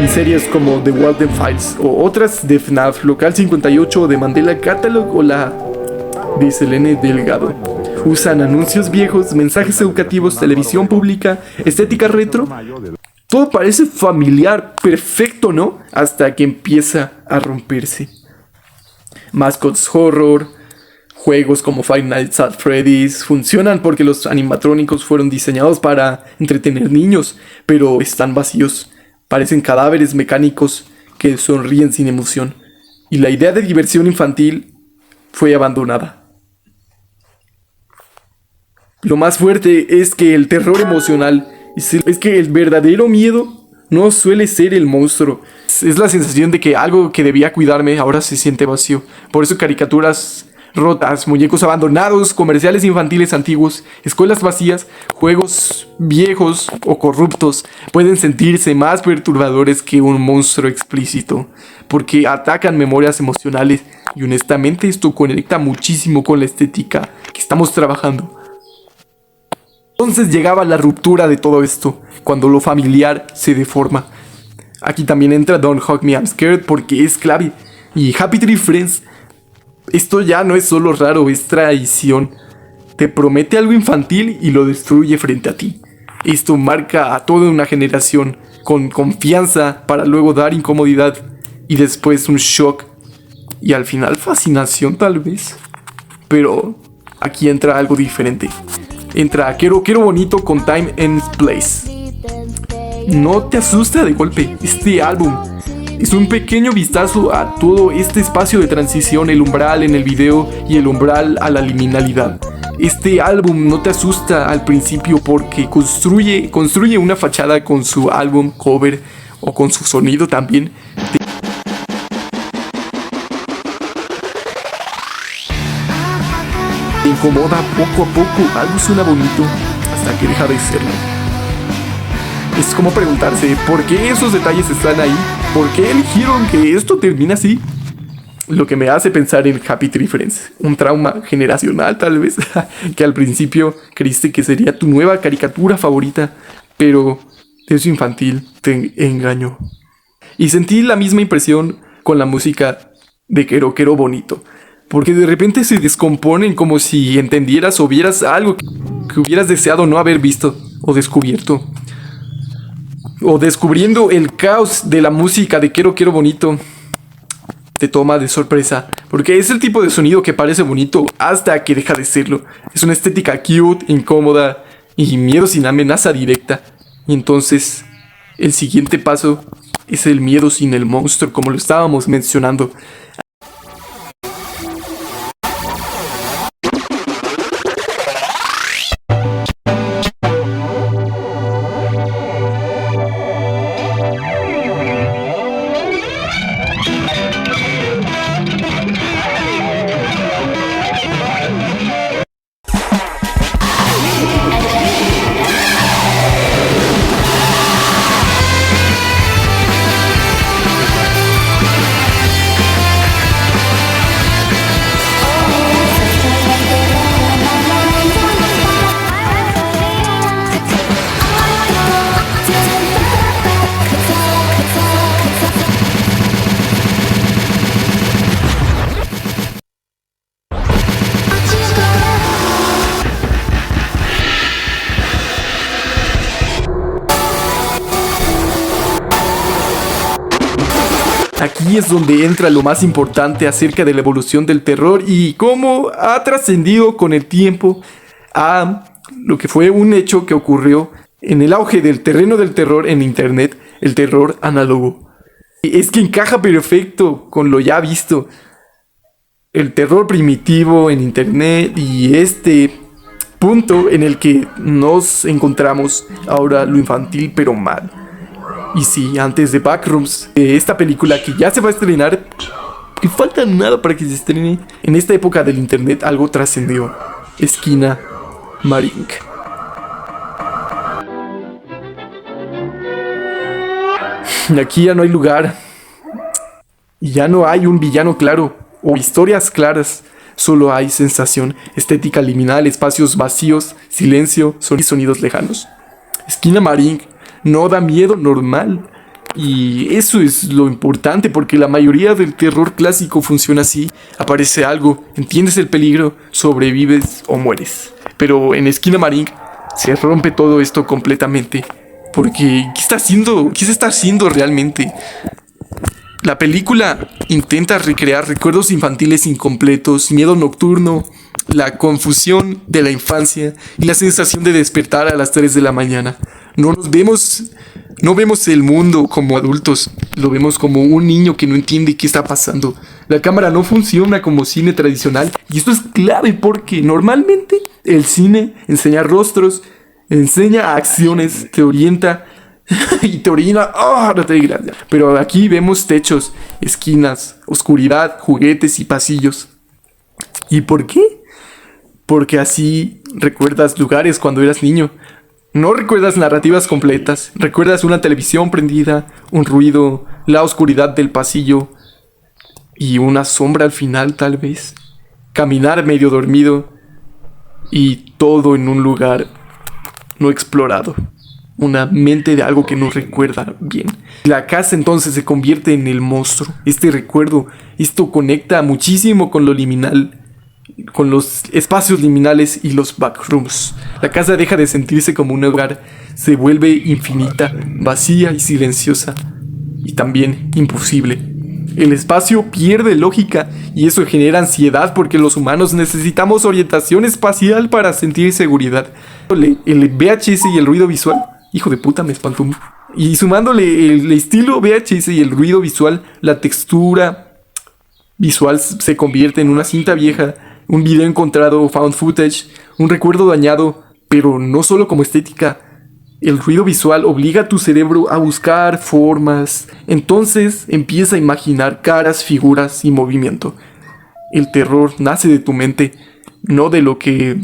y series como The Walden Files o otras de FNAF, Local 58 o de Mandela Catalog o la de Selene Delgado. Usan anuncios viejos, mensajes educativos, televisión pública, estética retro. Todo parece familiar, perfecto, ¿no? Hasta que empieza a romperse. Mascots horror, juegos como Five Nights at Freddy's funcionan porque los animatrónicos fueron diseñados para entretener niños, pero están vacíos. Parecen cadáveres mecánicos que sonríen sin emoción. Y la idea de diversión infantil fue abandonada. Lo más fuerte es que el terror emocional es que el verdadero miedo no suele ser el monstruo. Es la sensación de que algo que debía cuidarme ahora se siente vacío. Por eso caricaturas rotas, muñecos abandonados, comerciales infantiles antiguos, escuelas vacías, juegos viejos o corruptos pueden sentirse más perturbadores que un monstruo explícito, porque atacan memorias emocionales y honestamente esto conecta muchísimo con la estética que estamos trabajando. Entonces llegaba la ruptura de todo esto, cuando lo familiar se deforma. Aquí también entra Don't Hug Me I'm Scared porque es clave. Y Happy Tree Friends, esto ya no es solo raro, es traición. Te promete algo infantil y lo destruye frente a ti. Esto marca a toda una generación con confianza para luego dar incomodidad y después un shock y al final fascinación tal vez. Pero aquí entra algo diferente. Entra Quiero Bonito con Time and Place. No te asusta de golpe, este álbum es un pequeño vistazo a todo este espacio de transición, el umbral en el video y el umbral a la liminalidad. Este álbum no te asusta al principio porque construye una fachada con su álbum cover o con su sonido también. Te incomoda poco a poco, algo suena bonito hasta que deja de serlo. Es como preguntarse, ¿por qué esos detalles están ahí? ¿Por qué eligieron que esto termine así? Lo que me hace pensar en Happy Tree Friends, un trauma generacional tal vez, que al principio creíste que sería tu nueva caricatura favorita, pero eso infantil te engañó. Y sentí la misma impresión con la música de Quiero Bonito, porque de repente se descomponen como si entendieras o vieras algo que hubieras deseado no haber visto o descubierto. O descubriendo el caos de la música de Quiero Bonito te toma de sorpresa, porque es el tipo de sonido que parece bonito hasta que deja de serlo. Es una estética cute, incómoda y miedo sin amenaza directa. Y entonces el siguiente paso es el miedo sin el monstruo, como lo estábamos mencionando. Aquí es donde entra lo más importante acerca de la evolución del terror y cómo ha trascendido con el tiempo a lo que fue un hecho que ocurrió en el auge del terreno del terror en internet, el terror análogo. Es que encaja perfecto con lo ya visto. El terror primitivo en internet y este punto en el que nos encontramos ahora lo infantil pero mal. Y sí, antes de Backrooms, esta película que ya se va a estrenar, que falta nada para que se estrene, en esta época del internet algo trascendió. Esquina Marink. Aquí ya no hay lugar. Y ya no hay un villano claro o historias claras. Solo hay sensación, estética liminal, espacios vacíos, silencio, sonidos lejanos. Esquina Marink no da miedo normal. Y eso es lo importante, porque la mayoría del terror clásico funciona así. Aparece algo, entiendes el peligro, sobrevives o mueres. Pero en Esquina Marink se rompe todo esto completamente. Porque, ¿qué se está haciendo realmente? La película intenta recrear recuerdos infantiles incompletos, miedo nocturno, la confusión de la infancia y la sensación de despertar a las 3 de la mañana. No vemos el mundo como adultos, lo vemos como un niño que no entiende qué está pasando. La cámara no funciona como cine tradicional y esto es clave porque normalmente el cine enseña rostros, enseña acciones, te orienta y te orina. ¡Oh, no te digo! Pero aquí vemos techos, esquinas, oscuridad, juguetes y pasillos. ¿Y por qué? Porque así recuerdas lugares cuando eras niño. No recuerdas narrativas completas, recuerdas una televisión prendida, un ruido, la oscuridad del pasillo y una sombra al final tal vez. Caminar medio dormido y todo en un lugar no explorado. Una mente de algo que no recuerda bien. La casa entonces se convierte en el monstruo. Este recuerdo, esto conecta muchísimo con lo liminal, con los espacios liminales y los backrooms. La casa deja de sentirse como un hogar, se vuelve infinita, vacía y silenciosa, y también imposible. El espacio pierde lógica y eso genera ansiedad porque los humanos necesitamos orientación espacial para sentir seguridad. El VHS y el ruido visual, hijo de puta, me espantó. Y sumándole el estilo VHS y el ruido visual, la textura visual se convierte en una cinta vieja, un video encontrado, found footage, un recuerdo dañado, pero no solo como estética. El ruido visual obliga a tu cerebro a buscar formas. Entonces empieza a imaginar caras, figuras y movimiento. El terror nace de tu mente, no de lo que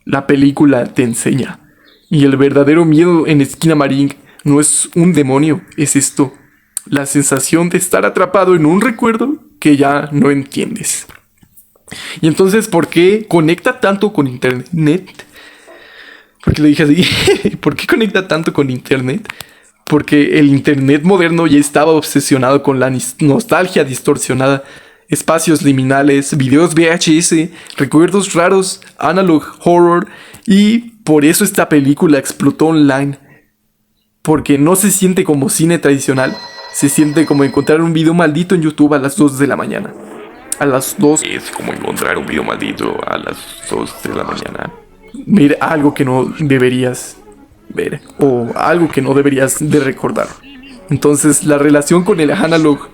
la película te enseña. Y el verdadero miedo en Skinamarink no es un demonio, es esto. La sensación de estar atrapado en un recuerdo que ya no entiendes. Y entonces, ¿por qué conecta tanto con internet? Porque le dije así, ¿por qué conecta tanto con internet? Porque el internet moderno ya estaba obsesionado con la nostalgia distorsionada, espacios liminales, videos VHS, recuerdos raros, analog horror, y por eso esta película explotó online. Porque no se siente como cine tradicional, se siente como encontrar un video maldito en YouTube a las 2 de la mañana. A las 2 es como encontrar un video maldito a las 2 de la mañana. Ver algo que no deberías ver o algo que no deberías de recordar. Entonces la relación con el analog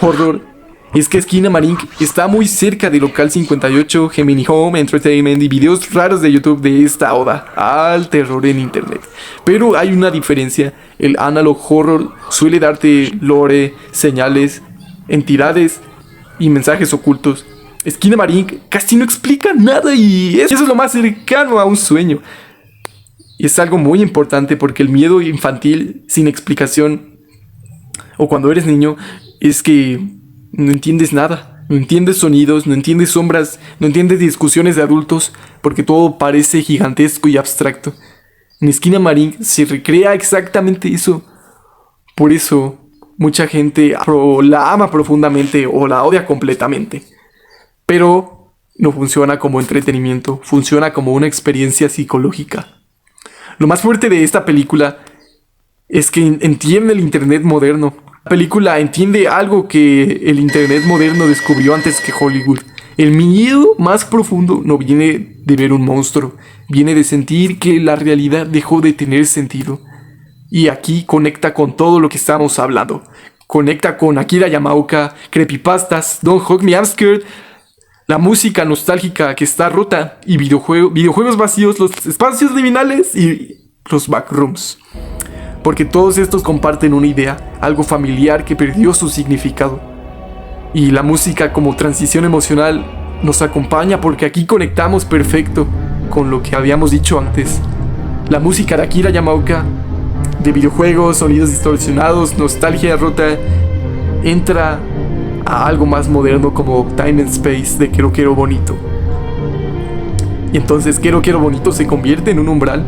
horror es que Skinamarink está muy cerca de Local 58, Gemini Home Entertainment y videos raros de YouTube de esta oda al terror en internet. Pero hay una diferencia, el analog horror suele darte lore, señales, entidades y mensajes ocultos. Skinamarink casi no explica nada y eso es lo más cercano a un sueño. Y es algo muy importante porque el miedo infantil sin explicación, o cuando eres niño, es que no entiendes nada. No entiendes sonidos, no entiendes sombras, no entiendes discusiones de adultos, porque todo parece gigantesco y abstracto. En Skinamarink se recrea exactamente eso. Por eso mucha gente la ama profundamente o la odia completamente. Pero no funciona como entretenimiento, funciona como una experiencia psicológica. Lo más fuerte de esta película es que entiende el internet moderno. La película entiende algo que el internet moderno descubrió antes que Hollywood. El miedo más profundo no viene de ver un monstruo, viene de sentir que la realidad dejó de tener sentido. Y aquí conecta con todo lo que estamos hablando. Conecta con Akira Yamaoka, creepypastas, Don't Hug Me I'm Scared, la música nostálgica que está rota y videojuegos vacíos, los espacios liminales y los backrooms. Porque todos estos comparten una idea, algo familiar que perdió su significado. Y la música como transición emocional nos acompaña porque aquí conectamos perfecto con lo que habíamos dicho antes. La música de Akira Yamaoka, de videojuegos, sonidos distorsionados, nostalgia rota, entra a algo más moderno como Time and Space de Quiero Quiero Bonito. Y entonces Quiero Quiero Bonito se convierte en un umbral.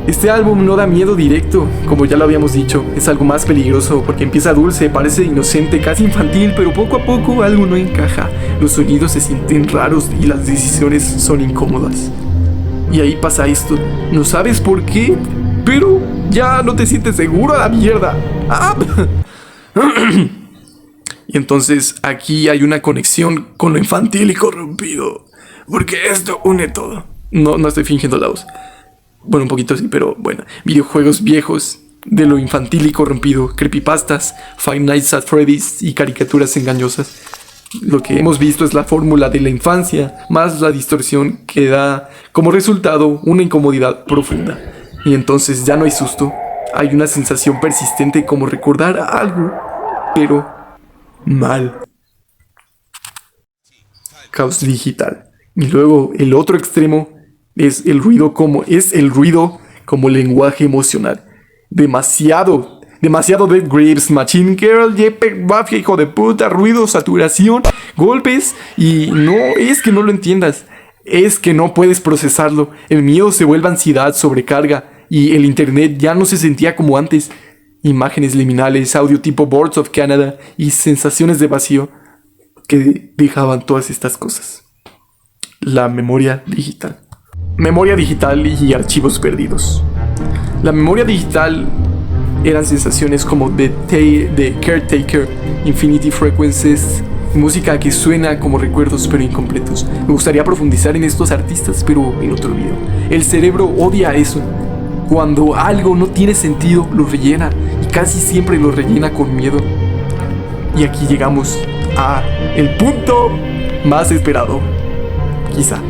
Este álbum no da miedo directo, como ya lo habíamos dicho, es algo más peligroso porque empieza dulce, parece inocente, casi infantil, pero poco a poco algo no encaja. Los sonidos se sienten raros y las decisiones son incómodas. Y ahí pasa esto, no sabes por qué, pero ya no te sientes seguro a la mierda. ¡Ah! Y entonces aquí hay una conexión con lo infantil y corrompido, porque esto une todo. No estoy fingiendo la voz. Bueno, un poquito sí, pero bueno. Videojuegos viejos, de lo infantil y corrompido, creepypastas, Five Nights at Freddy's y caricaturas engañosas. Lo que hemos visto es la fórmula de la infancia, más la distorsión que da como resultado una incomodidad profunda. Y entonces ya no hay susto, hay una sensación persistente como recordar algo, pero mal. caos digital. Y luego el otro extremo es el ruido como lenguaje emocional. Demasiado Dead Grips, Machine Girl, JPEG, Mafia, hijo de puta, ruido, saturación, golpes. Y no es que no lo entiendas, es que no puedes procesarlo. El miedo se vuelve ansiedad, sobrecarga, y el internet ya no se sentía como antes. Imágenes liminales, audio tipo Boards of Canada y sensaciones de vacío que dejaban todas estas cosas. La memoria digital. Memoria digital y archivos perdidos. La memoria digital eran sensaciones como The Caretaker, Infinity Frequencies, música que suena como recuerdos pero incompletos. Me gustaría profundizar en estos artistas, pero en otro video. El cerebro odia eso. Cuando algo no tiene sentido, lo rellena, y casi siempre lo rellena con miedo. Y aquí llegamos a el punto más esperado, quizá.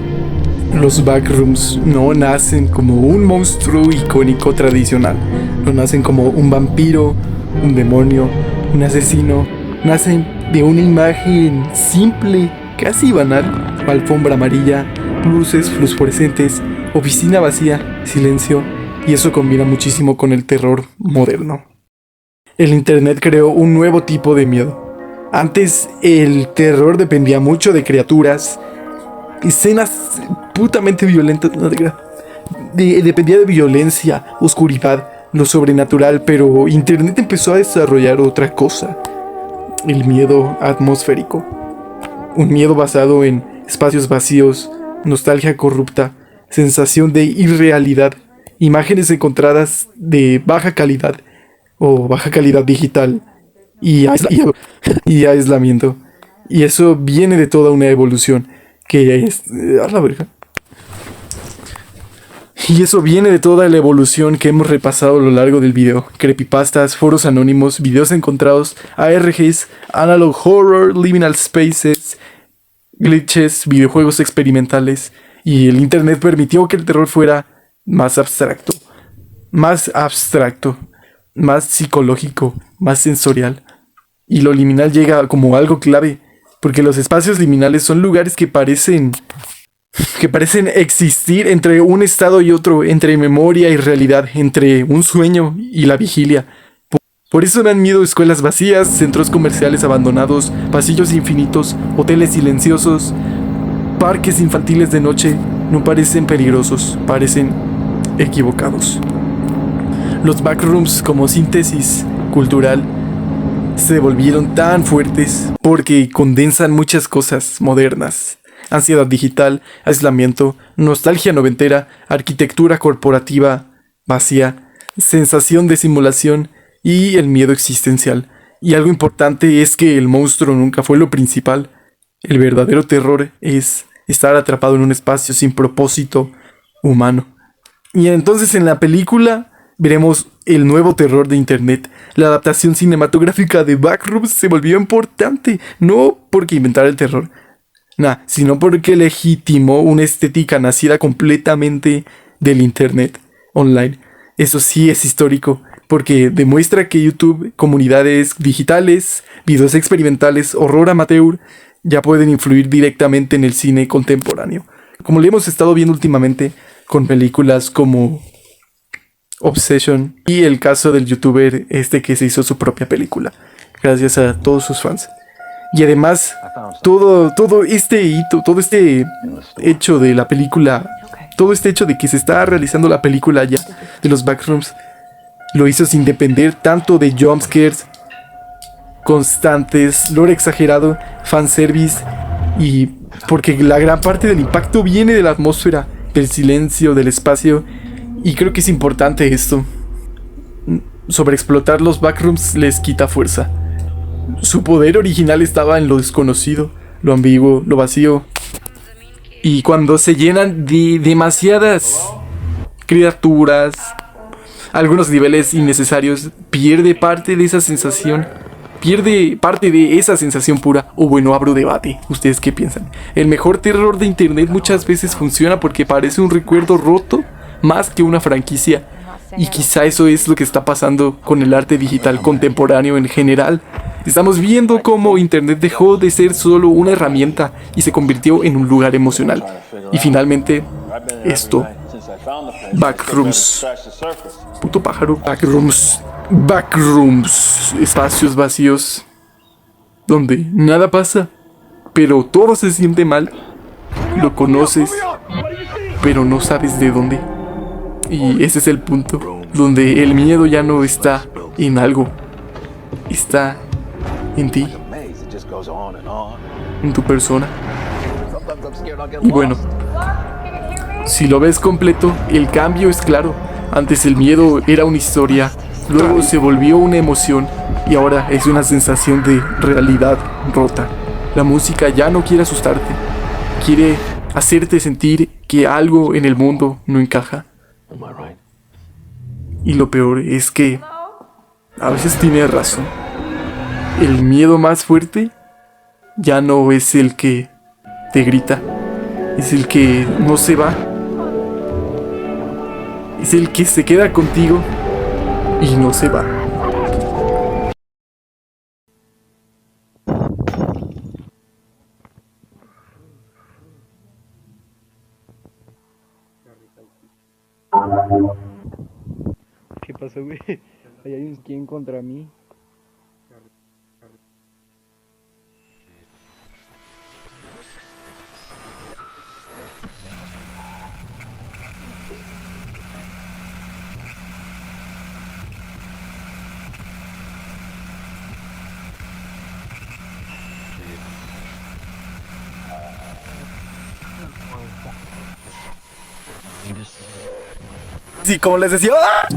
Los backrooms no nacen como un monstruo icónico tradicional. No nacen como un vampiro, un demonio, un asesino. Nacen de una imagen simple, casi banal. Alfombra amarilla, luces fluorescentes, oficina vacía, silencio. Y eso combina muchísimo con el terror moderno. El internet creó un nuevo tipo de miedo. Antes el terror dependía mucho de criaturas, escenas putamente violentas, dependía de violencia, oscuridad, lo sobrenatural, pero internet empezó a desarrollar otra cosa, el miedo atmosférico. Un miedo basado en espacios vacíos, nostalgia corrupta, sensación de irrealidad, imágenes encontradas de baja calidad o baja calidad digital y aislamiento. Y eso viene de toda una evolución que es... a la verga. Y eso viene de toda la evolución que hemos repasado a lo largo del video. Creepypastas, foros anónimos, videos encontrados, ARGs, analog horror, liminal spaces, glitches, videojuegos experimentales. Y el internet permitió que el terror fuera más abstracto, más psicológico, más sensorial. Y lo liminal llega como algo clave, porque los espacios liminales son lugares que parecen existir entre un estado y otro, entre memoria y realidad, entre un sueño y la vigilia. Por eso dan miedo escuelas vacías, centros comerciales abandonados, pasillos infinitos, hoteles silenciosos, parques infantiles de noche. No parecen peligrosos, parecen equivocados. Los backrooms como síntesis cultural se volvieron tan fuertes porque condensan muchas cosas modernas: ansiedad digital, aislamiento, nostalgia noventera, arquitectura corporativa vacía, sensación de simulación y el miedo existencial. Y algo importante es que el monstruo nunca fue lo principal. El verdadero terror es estar atrapado en un espacio sin propósito humano. Y entonces en la película veremos el nuevo terror de internet. La adaptación cinematográfica de Backrooms se volvió importante, no porque inventara el terror, sino porque legitimó una estética nacida completamente del internet online. Eso sí es histórico, porque demuestra que YouTube, comunidades digitales, videos experimentales, horror amateur, ya pueden influir directamente en el cine contemporáneo, como lo hemos estado viendo últimamente con películas como Obsession y el caso del youtuber que se hizo su propia película, gracias a todos sus fans. Y además, todo este hito, todo este hecho de la película, todo este hecho de que se está realizando la película ya de los Backrooms, lo hizo sin depender tanto de jumpscares constantes, lore exagerado, fanservice, y porque la gran parte del impacto viene de la atmósfera, del silencio, del espacio. Y creo que es importante esto. Sobreexplotar los backrooms les quita fuerza. Su poder original estaba en lo desconocido, lo ambiguo, lo vacío. Y cuando se llenan de demasiadas criaturas, algunos niveles innecesarios, pierde parte de esa sensación. Pierde parte de esa sensación pura. O bueno, abro debate. ¿Ustedes qué piensan? El mejor terror de internet muchas veces funciona porque parece un recuerdo roto más que una franquicia. Y quizá eso es lo que está pasando con el arte digital contemporáneo en general. Estamos viendo cómo Internet dejó de ser solo una herramienta y se convirtió en un lugar emocional. Y finalmente, esto. Backrooms. Puto pájaro. Backrooms. Backrooms. Espacios vacíos. Donde nada pasa, pero todo se siente mal. Lo conoces, pero no sabes de dónde. Y ese es el punto, donde el miedo ya no está en algo. Está en ti, en tu persona. Y bueno, si lo ves completo, el cambio es claro. Antes el miedo era una historia, luego se volvió una emoción y ahora es una sensación de realidad rota. La música ya no quiere asustarte, quiere hacerte sentir que algo en el mundo no encaja. Y lo peor es que a veces tiene razón. El miedo más fuerte ya no es el que te grita, es el que no se va, es el que se queda contigo y no se va. ¿Qué pasó, güey? Ahí hay un skin contra mí. Sí, como les decía. ¡Ah!